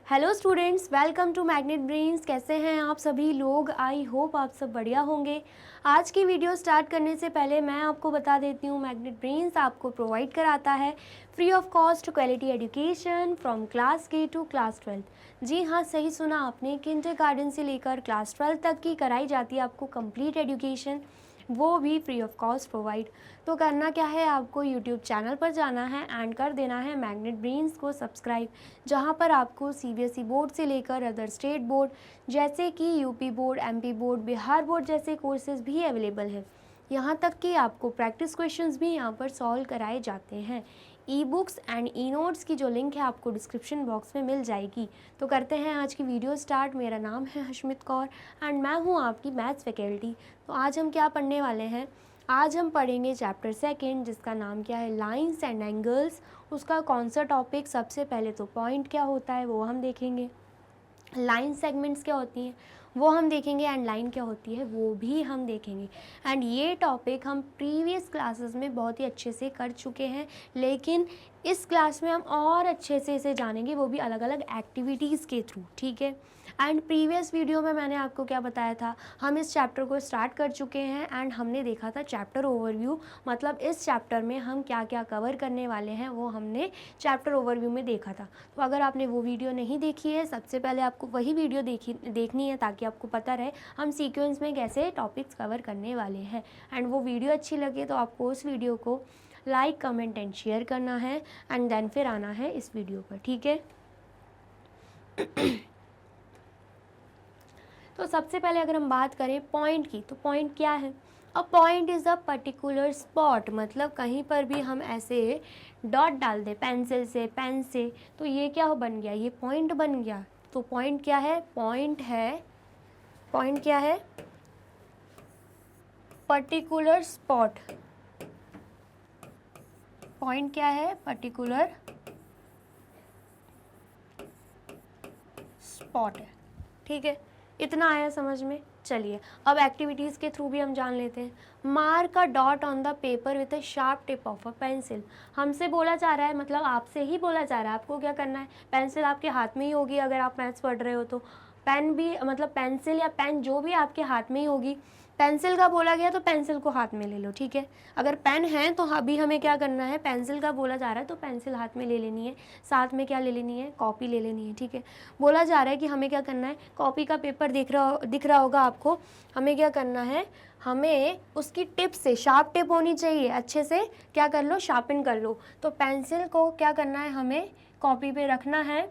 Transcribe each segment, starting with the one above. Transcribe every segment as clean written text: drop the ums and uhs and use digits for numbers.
Hello students, welcome to magnet brains. कैसे हैं आप सभी लोग? आई होप आप सब बढ़िया होंगे। आज की वीडियो स्टार्ट करने से पहले मैं आपको बता देती हूँ, मैग्नेट ब्रेन्स आपको प्रोवाइड कराता है free of cost quality education from class के टू क्लास 12। जी हाँ, सही सुना आपने, किंडरगार्टन से लेकर क्लास 12 तक की कराई जाती है आपको कंप्लीट एजुकेशन, वो भी फ्री ऑफ कॉस्ट प्रोवाइड। तो करना क्या है, आपको यूट्यूब चैनल पर जाना है एंड कर देना है मैग्नेट ब्रेन्स को सब्सक्राइब, जहां पर आपको सीबीएसई बोर्ड से लेकर अदर स्टेट बोर्ड जैसे कि UP board, MP board, Bihar board जैसे कोर्सेज भी अवेलेबल है। यहाँ तक कि आपको प्रैक्टिस क्वेश्चंस भी यहाँ पर सॉल्व कराए जाते हैं। E books and e notes की जो लिंक है आपको डिस्क्रिप्शन बॉक्स में मिल जाएगी। तो करते हैं आज की वीडियो स्टार्ट। मेरा नाम है हशमित कौर एंड मैं हूँ आपकी मैथ्स फैकल्टी। तो आज हम क्या पढ़ने वाले हैं? आज हम पढ़ेंगे चैप्टर सेकंड, जिसका नाम क्या है, लाइंस एंड एंगल्स। उसका कौन सा टॉपिक? सबसे पहले तो पॉइंट क्या होता है वो हम देखेंगे, लाइन सेगमेंट्स क्या होती हैं वो हम देखेंगे, एंड लाइन क्या होती है वो भी हम देखेंगे। एंड ये टॉपिक हम प्रीवियस क्लासेस में बहुत ही अच्छे से कर चुके हैं, लेकिन इस क्लास में हम और अच्छे से इसे जानेंगे, वो भी अलग अलग एक्टिविटीज़ के थ्रू। ठीक है। एंड प्रीवियस वीडियो में मैंने आपको क्या बताया था, हम इस चैप्टर को स्टार्ट कर चुके हैं एंड हमने देखा था चैप्टर ओवरव्यू, मतलब इस चैप्टर में हम क्या क्या कवर करने वाले हैं वो हमने चैप्टर ओवरव्यू में देखा था। तो अगर आपने वो वीडियो नहीं देखी है, सबसे पहले आपको वही वीडियो देखनी है, ताकि आपको पता रहे हम सीक्वेंस में कैसे टॉपिक्स कवर करने वाले हैं। एंड वो वीडियो अच्छी लगे तो आपको उस वीडियो को लाइक, कमेंट एंड शेयर करना है एंड देन फिर आना है इस वीडियो पर। ठीक है। तो सबसे पहले अगर हम बात करें पॉइंट की, तो पॉइंट क्या है? A point is a particular spot, मतलब कहीं पर भी हम ऐसे डॉट डाल दें पेंसिल से, पेन से, तो ये क्या हो बन गया, ये पॉइंट बन गया। तो पॉइंट क्या है? पॉइंट क्या है? Particular spot. पॉइंट क्या है? पर्टिकुलर स्पॉट है। ठीक है, इतना आया समझ में? चलिए अब एक्टिविटीज़ के थ्रू भी हम जान लेते हैं। Mark a dot on the paper with a sharp tip of a pencil. हमसे बोला जा रहा है, मतलब आपसे ही बोला जा रहा है, आपको क्या करना है, पेंसिल आपके हाथ में ही होगी अगर आप मैथ्स पढ़ रहे हो तो, पेन भी, मतलब पेंसिल या पेन जो भी आपके हाथ में ही होगी। पेंसिल का बोला गया तो पेंसिल को हाथ में ले लो। ठीक है, अगर पेन है तो अभी हमें क्या करना है, पेंसिल का बोला जा रहा है तो पेंसिल हाथ में ले लेनी है, साथ में क्या ले लेनी है, कॉपी ले लेनी है। ठीक है, बोला जा रहा है कि हमें क्या करना है, कॉपी का पेपर दिख रहा होगा आपको, हमें क्या करना है, हमें उसकी टिप से, शार्प टिप होनी चाहिए, अच्छे से क्या कर लो, शार्पन कर लो। तो पेंसिल को क्या करना है, हमें कॉपी पे रखना है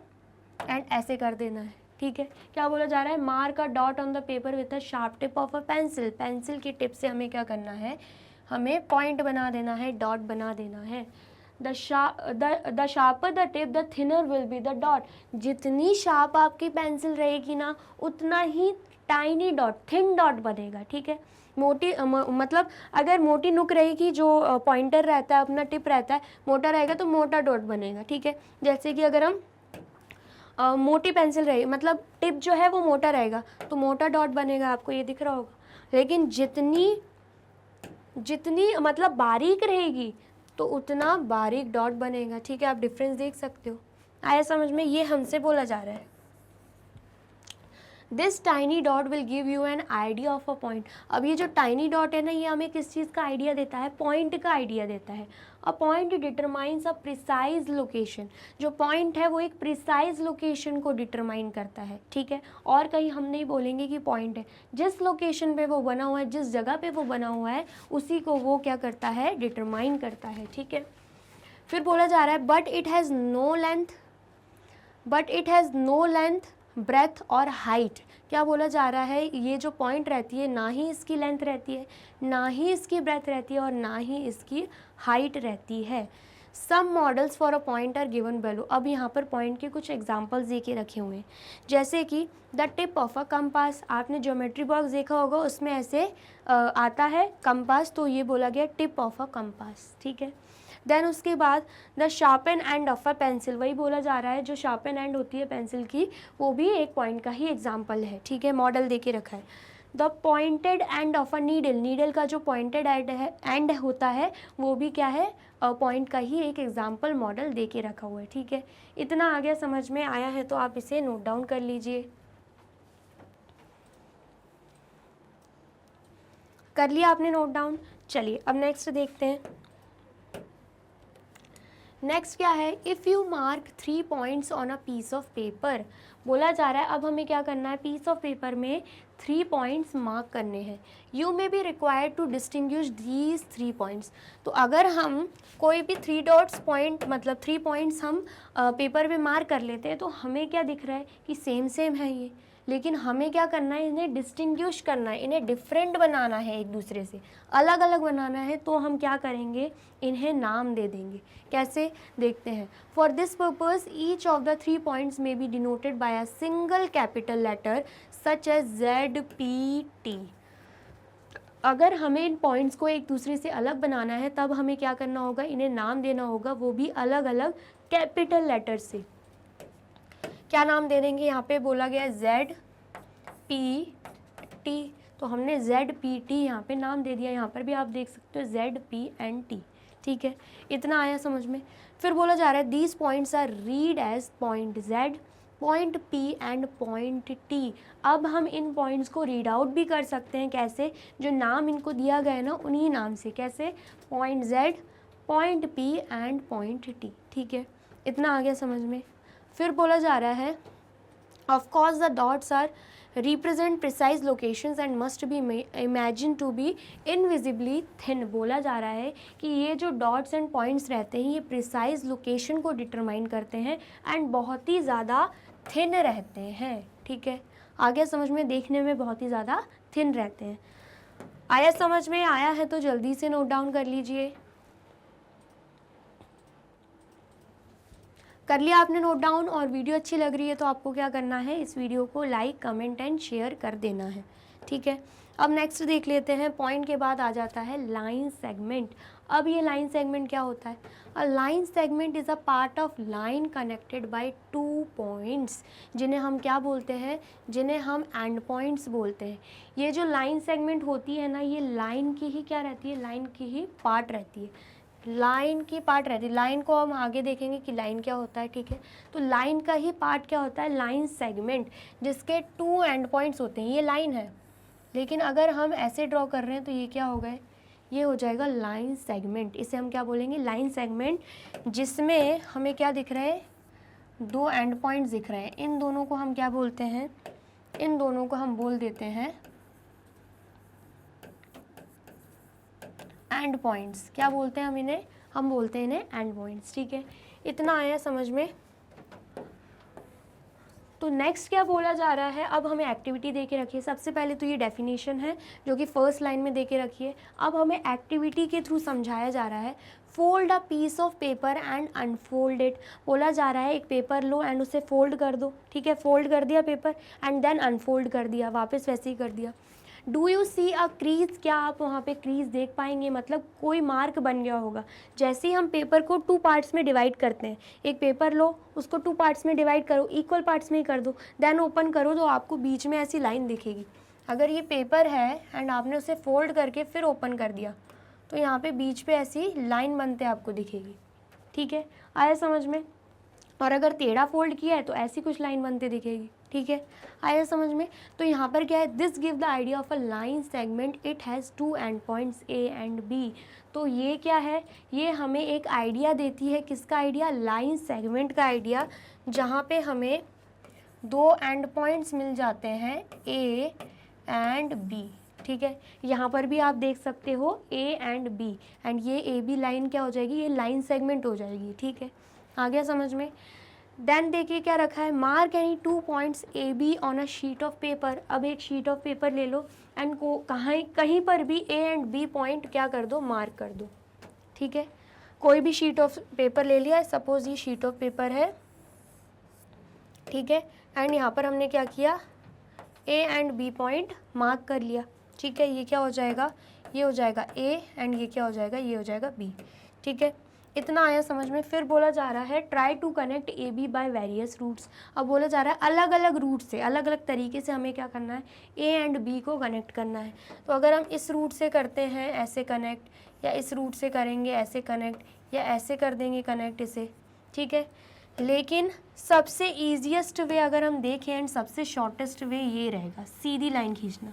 एंड ऐसे कर देना है। ठीक है, क्या बोला जा रहा है, mark a dot on the paper with a sharp tip of a pencil. Pencil की टिप से हमें क्या करना है, हमें पॉइंट बना देना है, डॉट बना देना है। The sharper the tip the thinner will be the dot. जितनी शार्प आपकी पेंसिल रहेगी ना, उतना ही टाइनी डॉट, थिन डॉट बनेगा। ठीक है, मोटी मतलब अगर मोटी नुक रहेगी, जो पॉइंटर रहता है, अपना टिप रहता है, मोटा रहेगा तो मोटा डॉट बनेगा। ठीक है, जैसे कि अगर हम मोटी पेंसिल रही, मतलब टिप जो है वो मोटा रहेगा तो मोटा डॉट बनेगा, आपको ये दिख रहा होगा। लेकिन जितनी मतलब बारीक रहेगी तो उतना बारीक डॉट बनेगा। ठीक है, आप डिफरेंस देख सकते हो, आया समझ में? ये हमसे बोला जा रहा है, this tiny dot will give you an idea of a point. अब ये जो टाइनी डॉट है ना, ये हमें किस चीज़ का आइडिया देता है, पॉइंट का आइडिया देता है। A point determines a precise location. जो पॉइंट है वो एक प्रिसाइज लोकेशन को डिटरमाइन करता है। ठीक है, और कहीं हम नहीं बोलेंगे कि पॉइंट है, जिस लोकेशन पे वो बना हुआ है, जिस जगह पे वो बना हुआ है, उसी को वो क्या करता है, डिटरमाइन करता है। ठीक है, फिर बोला जा रहा है but it has no length, breadth और हाइट। क्या बोला जा रहा है, ये जो पॉइंट रहती है, ना ही इसकी लेंथ रहती है, ना ही इसकी ब्रेथ रहती है, और ना ही इसकी हाइट रहती है। Some models for a point are given below. अब यहाँ पर पॉइंट के कुछ एग्जांपल्स दे के रखे हुए हैं, जैसे कि the tip of a compass. आपने ज्योमेट्री बॉक्स देखा होगा, उसमें ऐसे आता है कंपास, तो ये बोला गया टिप ऑफ अ कंपास। ठीक है, देन उसके बाद the sharpen end of a pencil. वही बोला जा रहा है, जो शार्पन एंड होती है पेंसिल की, वो भी एक पॉइंट का ही एग्जाम्पल है। ठीक है, मॉडल दे के रखा है। The pointed end of a needle, needle का जो पॉइंटेड एंड होता है वो भी क्या है, पॉइंट का ही एक एग्जाम्पल मॉडल दे के रखा हुआ है। ठीक है, इतना आ गया, समझ में आया है तो आप इसे नोट डाउन कर लीजिए। कर लिया आपने नोट डाउन। चलिए अब नेक्स्ट देखते हैं। नेक्स्ट क्या है, if you mark 3 points on a piece of paper, बोला जा रहा है अब हमें क्या करना है, पीस ऑफ पेपर में 3 पॉइंट्स मार्क करने हैं। You may be required to distinguish these 3 points. तो अगर हम कोई भी 3 डॉट्स पॉइंट मतलब 3 पॉइंट्स हम पेपर पे मार्क कर लेते हैं तो हमें क्या दिख रहा है कि सेम सेम है ये, लेकिन हमें क्या करना है, इन्हें डिस्टिंग्विश करना है, इन्हें डिफरेंट बनाना है, एक दूसरे से अलग अलग बनाना है। तो हम क्या करेंगे, इन्हें नाम दे देंगे। कैसे, देखते हैं। For this purpose each of the 3 points में be denoted by a single capital letter such as ZPT। अगर हमें इन पॉइंट्स को एक दूसरे से अलग बनाना है तब हमें क्या करना होगा, इन्हें नाम देना होगा, वो भी अलग अलग कैपिटल लेटर से। क्या नाम दे देंगे, यहाँ पे बोला गया ZPT, तो हमने ZPT यहाँ पे नाम दे दिया। यहाँ पर भी आप देख सकते हो ZPNT। ठीक है, इतना आया समझ में। फिर बोला जा रहा है these points are read as point Z, point P and point T। अब हम इन पॉइंट्स को रीड आउट भी कर सकते हैं। कैसे, जो नाम इनको दिया गया है ना उन्हीं नाम से। कैसे, point Z, point P and point T। ठीक है, इतना आ गया समझ में। फिर बोला जा रहा है of course the dots are represent precise locations and must be imagine to be invisibly thin. बोला जा रहा है कि ये जो डॉट्स एंड पॉइंट्स रहते हैं ये प्रिसाइज लोकेशन को डिटरमाइन करते हैं एंड बहुत ही ज़्यादा थिन रहते हैं। ठीक है, आगे समझ में, देखने में बहुत ही ज़्यादा थिन रहते हैं। आया समझ में, आया है तो जल्दी से नोट डाउन कर लीजिए। कर लिया आपने नोट डाउन, और वीडियो अच्छी लग रही है तो आपको क्या करना है, इस वीडियो को लाइक, कमेंट एंड शेयर कर देना है। ठीक है, अब नेक्स्ट देख लेते हैं। पॉइंट के बाद आ जाता है लाइन सेगमेंट। अब ये लाइन सेगमेंट क्या होता है, a line segment is a part of line connected by 2 points, जिन्हें हम क्या बोलते हैं, जिन्हें हम एंड पॉइंट्स बोलते हैं। ये जो लाइन सेगमेंट होती है ना, ये लाइन की ही क्या रहती है, लाइन की ही पार्ट रहती है, लाइन की पार्ट रहती है। लाइन को हम आगे देखेंगे कि लाइन क्या होता है। ठीक है, तो लाइन का ही पार्ट क्या होता है, लाइन सेगमेंट, जिसके 2 एंड पॉइंट्स होते हैं। ये लाइन है, लेकिन अगर हम ऐसे ड्रॉ कर रहे हैं तो ये क्या होगा, ये हो जाएगा लाइन सेगमेंट। इसे हम क्या बोलेंगे, लाइन सेगमेंट, जिसमें हमें क्या दिख रहा है, 2 एंड पॉइंट्स दिख रहे हैं। इन दोनों को हम क्या बोलते हैं, इन दोनों को हम बोल देते हैं एंड पॉइंट्स। क्या बोलते हैं हम इन्हें, हम बोलते हैं इन्हें एंड पॉइंट्स। ठीक है, इतना आया समझ में। तो नेक्स्ट क्या बोला जा रहा है, अब हमें एक्टिविटी दे के रखी है। सबसे पहले तो ये डेफिनेशन है जो कि फर्स्ट लाइन में दे के रखी है। अब हमें एक्टिविटी के थ्रू समझाया जा रहा है। Fold a piece of paper and unfold it. बोला जा रहा है एक पेपर लो एंड उसे फोल्ड कर दो। ठीक है, फोल्ड कर दिया पेपर एंड देन अनफोल्ड कर दिया, वापस वैसे ही कर दिया। Do you see a crease, क्या आप वहाँ पे क्रीज देख पाएंगे, मतलब कोई मार्क बन गया होगा। जैसे ही हम पेपर को 2 पार्ट्स में डिवाइड करते हैं, एक पेपर लो, उसको 2 पार्ट्स में डिवाइड करो, इक्वल पार्ट्स में ही कर दो, देन ओपन करो तो आपको बीच में ऐसी लाइन दिखेगी। अगर ये पेपर है एंड आपने उसे फोल्ड करके फिर ओपन कर दिया तो यहाँ पे बीच पे ऐसी लाइन बनते आपको दिखेगी। ठीक है, आया समझ में। और अगर टेढ़ा फोल्ड किया है तो ऐसी कुछ लाइन बनते दिखेगी। ठीक है, आया समझ में। तो यहाँ पर क्या है, this give the idea of a line segment, it has 2 end points A and B. तो ये क्या है, ये हमें एक आइडिया देती है, किसका आइडिया, लाइन सेगमेंट का आइडिया, जहाँ पे हमें 2 एंड पॉइंट्स मिल जाते हैं ए एंड बी। ठीक है, यहाँ पर भी आप देख सकते हो ए एंड बी, एंड ये ए बी लाइन क्या हो जाएगी, ये लाइन सेगमेंट हो जाएगी। ठीक है, आ गया समझ में। देन देखिए क्या रखा है, mark any 2 points A be on a sheet of paper. अब एक शीट ऑफ पेपर ले लो एंड को कहीं पर भी ए एंड बी पॉइंट क्या कर दो, मार्क कर दो। ठीक है, कोई भी शीट ऑफ पेपर ले लिया, सपोज ये शीट ऑफ पेपर है। ठीक है, एंड यहाँ पर हमने क्या किया, A and B point mark कर लिया। ठीक है, ये क्या हो जाएगा, ये हो जाएगा ए एंड ये क्या हो जाएगा, ये हो जाएगा बी। ठीक है, इतना आया समझ में। फिर बोला जा रहा है try to connect A B by various routes. अब बोला जा रहा है अलग अलग रूट से, अलग अलग तरीके से हमें क्या करना है, ए एंड बी को कनेक्ट करना है। तो अगर हम इस रूट से करते हैं ऐसे कनेक्ट, या इस रूट से करेंगे ऐसे कनेक्ट, या ऐसे कर देंगे कनेक्ट इसे, ठीक है। लेकिन सबसे ईजिएस्ट वे अगर हम देखें एंड सबसे शॉर्टेस्ट वे ये रहेगा, सीधी लाइन खींचना।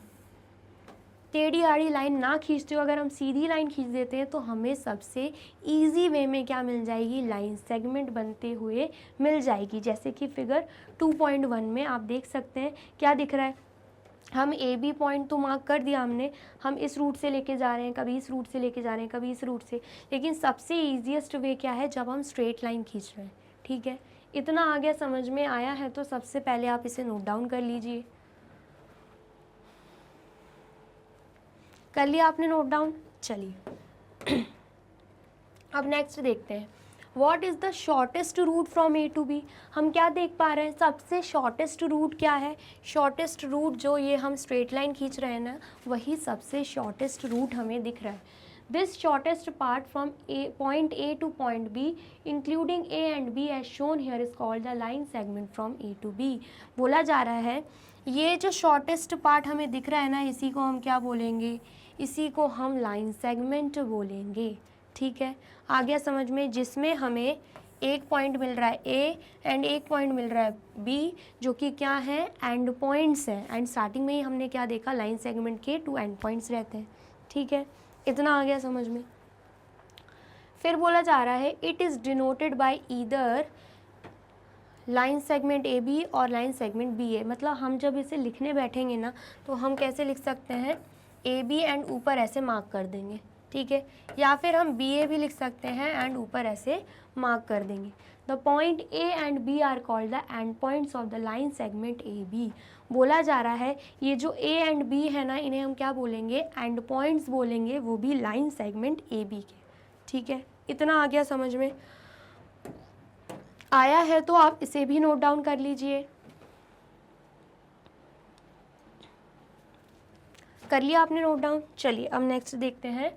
टेढ़ी आड़ी लाइन ना खींचते हो, अगर हम सीधी लाइन खींच देते हैं तो हमें सबसे इजी वे में क्या मिल जाएगी, लाइन सेगमेंट बनते हुए मिल जाएगी। जैसे कि फिगर 2.1 में आप देख सकते हैं क्या दिख रहा है, हम ए बी पॉइंट तो मार्क कर दिया हमने, हम इस रूट से लेके जा रहे हैं, कभी इस रूट से लेके जा रहे हैं, कभी इस रूट से, लेकिन सबसे ईजिएस्ट वे क्या है, जब हम स्ट्रेट लाइन खींच रहे हैं, ठीक है। इतना आ गया, समझ में आया है तो सबसे पहले आप इसे नोट डाउन कर लीजिए। कर लिया आपने नोट डाउन, चलिए अब नेक्स्ट देखते हैं, what is the shortest route from A to B. हम क्या देख पा रहे हैं, सबसे शॉर्टेस्ट रूट क्या है, शॉर्टेस्ट रूट जो ये हम स्ट्रेट लाइन खींच रहे हैं ना, वही सबसे शॉर्टेस्ट रूट हमें दिख रहा है। This shortest part from point A to point B including A and B as shown here is called the line segment from A to B. बोला जा रहा है ये जो शॉर्टेस्ट पार्ट हमें दिख रहा है ना, इसी को हम क्या बोलेंगे, इसी को हम लाइन सेगमेंट बोलेंगे, ठीक है। आ गया समझ में, जिसमें हमें एक पॉइंट मिल रहा है ए एंड एक पॉइंट मिल रहा है बी, जो कि क्या है, एंड पॉइंट्स हैं। एंड स्टार्टिंग में ही हमने क्या देखा, लाइन सेगमेंट के 2 एंड पॉइंट्स रहते हैं, ठीक है। इतना आ गया समझ में। फिर बोला जा रहा है it is denoted by either line segment A B और लाइन सेगमेंट बी ए। मतलब हम जब इसे लिखने बैठेंगे ना, तो हम कैसे लिख सकते हैं, ए बी एंड ऊपर ऐसे मार्क कर देंगे, ठीक है। या फिर हम बी ए भी लिख सकते हैं एंड ऊपर ऐसे मार्क कर देंगे। The point A and B are called the end points of the line segment A B. बोला जा रहा है ये जो ए एंड बी है ना, इन्हें हम क्या बोलेंगे, एंड पॉइंट्स बोलेंगे, वो भी लाइन सेगमेंट ए बी के, ठीक है। इतना आ गया समझ में। आया है तो आप इसे भी नोट डाउन कर लीजिए। कर लिया आपने नोट डाउन, चलिए अब नेक्स्ट देखते हैं।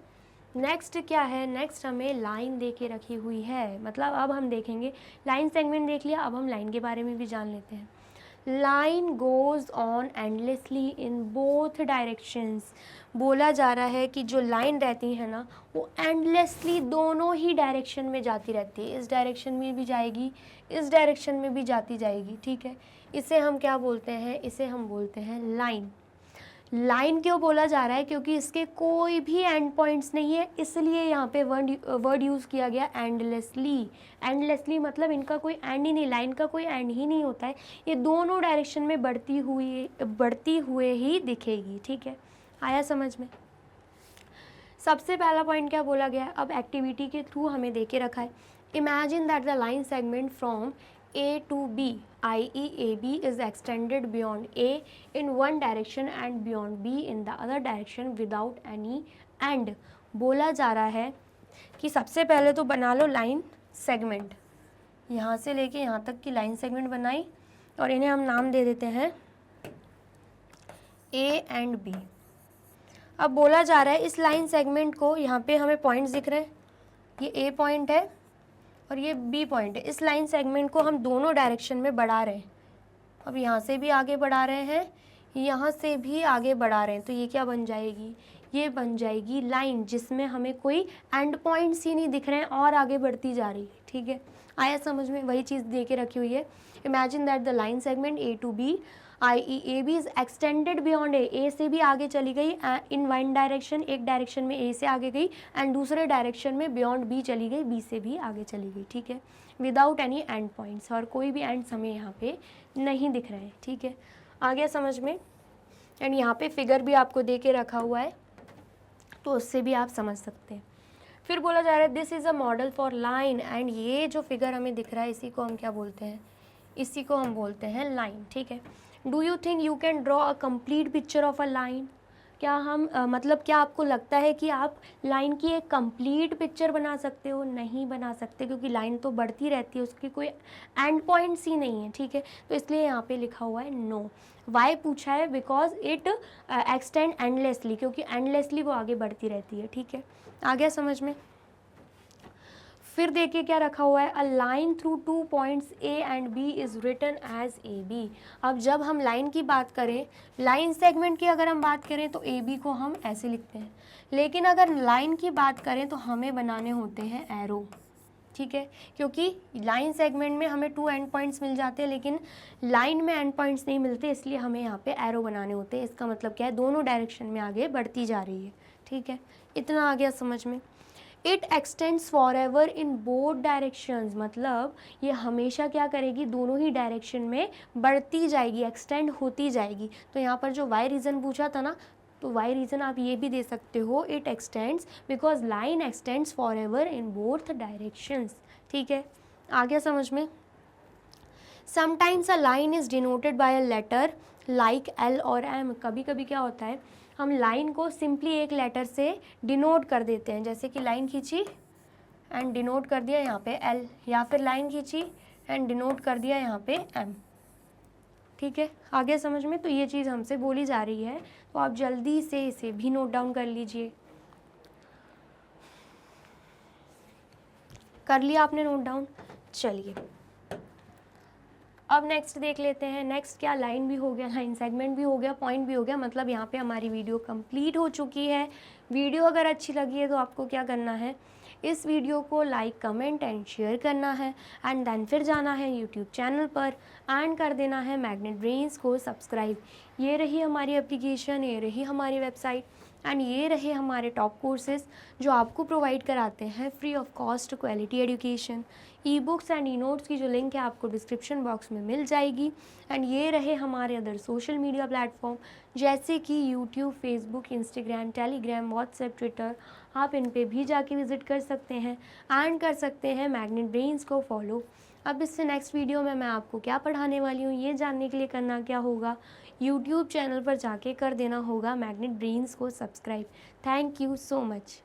नेक्स्ट क्या है, नेक्स्ट हमें लाइन दे के रखी हुई है, मतलब अब हम देखेंगे, लाइन सेगमेंट देख लिया, अब हम लाइन के बारे में भी जान लेते हैं। Line goes on endlessly in both directions. बोला जा रहा है कि जो लाइन रहती है ना, वो एंडलेसली दोनों ही डायरेक्शन में जाती रहती है, इस डायरेक्शन में भी जाएगी, इस डायरेक्शन में भी जाती जाएगी, ठीक है। इसे हम क्या बोलते हैं, इसे हम बोलते हैं लाइन। लाइन क्यों बोला जा रहा है, क्योंकि इसके कोई भी एंड पॉइंट्स नहीं है, इसलिए यहाँ पे वर्ड यूज़ किया गया एंडलेसली। एंडलेसली मतलब इनका कोई एंड ही नहीं, लाइन का कोई एंड ही नहीं होता है, ये दोनों डायरेक्शन में बढ़ती हुए ही दिखेगी, ठीक है। आया समझ में। सबसे पहला पॉइंट क्या बोला गया है, अब एक्टिविटी के थ्रू हमें दे के रखा है। Imagine that the line segment from A to B, i.e. AB is extended beyond A in one direction and beyond B in the other direction without any end। बोला जा रहा है कि सबसे पहले तो बना लो लाइन सेगमेंट, यहाँ से लेके यहाँ तक की लाइन सेगमेंट बनाई, और इन्हें हम नाम दे देते हैं A एंड B। अब बोला जा रहा है इस लाइन सेगमेंट को, यहाँ पे हमें पॉइंट्स दिख रहे हैं, ये A पॉइंट है और ये बी पॉइंट है, इस लाइन सेगमेंट को हम दोनों डायरेक्शन में बढ़ा रहे हैं। अब यहाँ से भी आगे बढ़ा रहे हैं, यहाँ से भी आगे बढ़ा रहे हैं, तो ये क्या बन जाएगी, ये बन जाएगी लाइन, जिसमें हमें कोई एंड पॉइंट्स ही नहीं दिख रहे हैं और आगे बढ़ती जा रही है, ठीक है। आया समझ में, वही चीज़ दे के रखी हुई है। Imagine that the line segment A to B i.e. AB is extended beyond A से भी आगे चली गई इन वन डायरेक्शन, एक डायरेक्शन में ए से आगे गई एंड दूसरे डायरेक्शन में बियॉन्ड बी चली गई, बी से भी आगे चली गई, ठीक है। विदाउट एनी एंड पॉइंट्स, और कोई भी एंड्स हमें यहाँ पे नहीं दिख रहे हैं, ठीक है। आ गया समझ में। एंड यहाँ पे फिगर भी आपको दे के रखा हुआ है, तो उससे भी आप समझ सकते हैं। फिर बोला जा रहा है this is a model for line, and ये जो फिगर हमें दिख रहा है इसी को हम क्या बोलते हैं, इसी को हम बोलते हैं लाइन, ठीक है। Do you think you can draw a complete picture of a line. क्या हम मतलब क्या आपको लगता है कि आप लाइन की एक कंप्लीट पिक्चर बना सकते हो? नहीं बना सकते, क्योंकि लाइन तो बढ़ती रहती है, उसकी कोई एंड पॉइंट्स ही नहीं है, ठीक है। तो इसलिए यहाँ पे लिखा हुआ है नो। वाई पूछा है, बिकॉज इट एक्सटेंड एंडलेसली, क्योंकि एंडलेसली वो आगे बढ़ती रहती है, ठीक है। आ गया समझ में। फिर देखिए क्या रखा हुआ है, a line through 2 points A and B is written as A B. अब जब हम लाइन की बात करें, लाइन सेगमेंट की अगर हम बात करें तो ए बी को हम ऐसे लिखते हैं, लेकिन अगर लाइन की बात करें तो हमें बनाने होते हैं एरो, ठीक है, क्योंकि लाइन सेगमेंट में हमें 2 एंड पॉइंट्स मिल जाते हैं, लेकिन लाइन में एंड पॉइंट्स नहीं मिलते, इसलिए हमें यहाँ पे एरो बनाने होते हैं। इसका मतलब क्या है, दोनों डायरेक्शन में आगे बढ़ती जा रही है, ठीक है, इतना आ गया समझ में। It extends forever in both directions, मतलब ये हमेशा क्या करेगी, दोनों ही डायरेक्शन में बढ़ती जाएगी, एक्सटेंड होती जाएगी। तो यहाँ पर जो वाई रीज़न पूछा था ना, तो वाई रीज़न आप ये भी दे सकते हो, it extends because line extends forever in both directions, ठीक है, आ गया समझ में। Sometimes a line is denoted by a letter like L और एम। कभी कभी क्या होता है, हम लाइन को सिंपली एक लेटर से डिनोट कर देते हैं, जैसे कि लाइन खींची एंड डिनोट कर दिया यहाँ पे एल, या फिर लाइन खींची एंड डिनोट कर दिया यहाँ पे एम, ठीक है, आगे समझ में। तो ये चीज़ हमसे बोली जा रही है, तो आप जल्दी से इसे भी नोट डाउन कर लीजिए। कर लिया आपने नोट डाउन, चलिए अब नेक्स्ट देख लेते हैं। नेक्स्ट क्या, लाइन भी हो गया, लाइन सेगमेंट भी हो गया, पॉइंट भी हो गया, मतलब यहाँ पे हमारी वीडियो कंप्लीट हो चुकी है। वीडियो अगर अच्छी लगी है तो आपको क्या करना है, इस वीडियो को लाइक कमेंट एंड शेयर करना है, एंड देन फिर जाना है यूट्यूब चैनल पर एंड कर देना है मैग्नेट ब्रेन्स को सब्सक्राइब। ये रही हमारी एप्लीकेशन, ये रही हमारी वेबसाइट, एंड ये रहे हमारे टॉप कोर्सेज जो आपको प्रोवाइड कराते हैं free of cost quality education. E books and e notes की जो लिंक है आपको डिस्क्रिप्शन बॉक्स में मिल जाएगी। एंड ये रहे हमारे अदर सोशल मीडिया प्लेटफॉर्म जैसे कि YouTube, Facebook, Instagram, Telegram, WhatsApp, Twitter, आप इन पे भी जाके विजिट कर सकते हैं एंड कर सकते हैं मैग्नेट ब्रेन्स को फॉलो। अब इससे नेक्स्ट वीडियो में मैं आपको क्या पढ़ाने वाली हूँ ये जानने के लिए करना क्या होगा, यूट्यूब चैनल पर जाके कर देना होगा मैग्नेट ब्रेन्स को subscribe. Thank you so much.